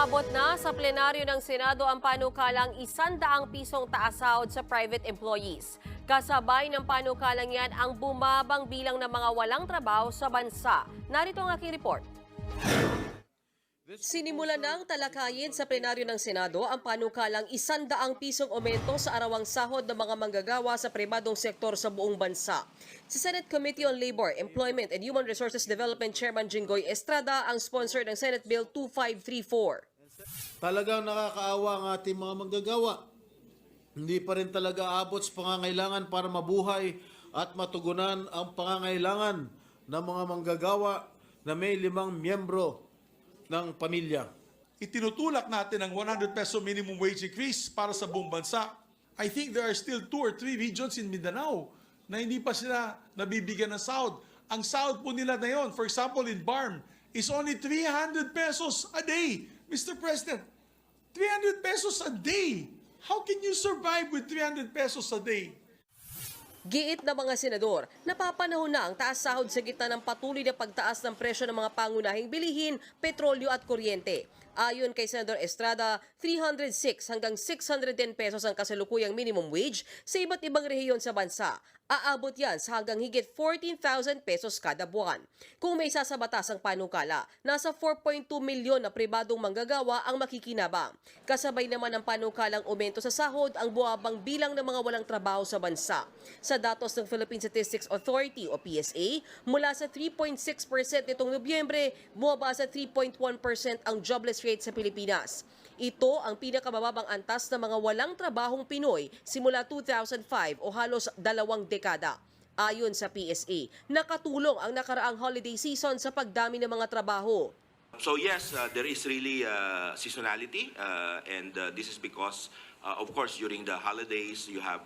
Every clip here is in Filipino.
Umaabot na sa plenaryo ng Senado ang panukalang 100 pisong taas sahod sa private employees. Kasabay ng panukalang yan ang bumabang bilang ng mga walang trabaho sa bansa. Narito ang aking report. Sinimula ng talakayin sa plenaryo ng Senado ang panukalang 100 pisong aumento sa arawang sahod ng mga manggagawa sa pribadong sektor sa buong bansa. Si Senate Committee on Labor, Employment and Human Resources Development Chairman Jinggoy Estrada ang sponsor ng Senate Bill 2534. Talagang nakakaawa ang ating mga manggagawa. Hindi pa rin talaga abot sa pangangailangan para mabuhay at matugunan ang pangangailangan ng mga manggagawa na may 5 miyembro ng pamilya. Itinutulak natin ang 100 peso minimum wage increase para sa buong bansa. I think there are still 2 or 3 regions in Mindanao na hindi pa sila nabibigyan ng sahod. Ang sahod po nila na yon, for example in BARM, is only 300 pesos a day. Mr. President, 300 pesos a day. How can you survive with 300 pesos a day? Giit ng mga senador, napapanahon na ang taas sahod sa gitna ng patuloy na pagtaas ng presyo ng mga pangunahing bilihin, petrolyo at kuryente. Ayon kay Senador Estrada, 306 hanggang 610 pesos ang kasalukuyang minimum wage sa iba't ibang rehiyon sa bansa. Aabot yan sa hanggang higit 14,000 pesos kada buwan. Kung may sasabatas ang panukala, nasa 4.2 milyon na pribadong manggagawa ang makikinabang. Kasabay naman ng panukalang aumento sa sahod ang buwabang bilang ng mga walang trabaho sa bansa. Sa datos ng Philippine Statistics Authority o PSA, mula sa 3.6% nitong Nobyembre, bumaba sa 3.1% ang jobless rate sa Pilipinas. Ito ang pinakamababang antas ng mga walang trabahong Pinoy simula 2005 o halos 2 dekada. Ayon sa PSA, nakatulong ang nakaraang holiday season sa pagdami ng mga trabaho. So yes, there is really seasonality and this is because, of course, during the holidays you have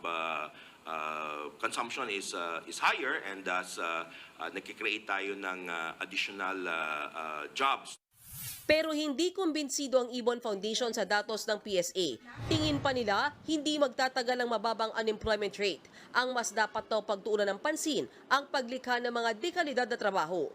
consumption is higher and thus nagkikreate tayo ng additional jobs. Pero hindi kumbinsido ang Ibon Foundation sa datos ng PSA. Tingin pa nila, hindi magtatagal ang mababang unemployment rate. Ang mas dapat daw pagtuunan ng pansin ang paglikha ng mga dekalidad na trabaho.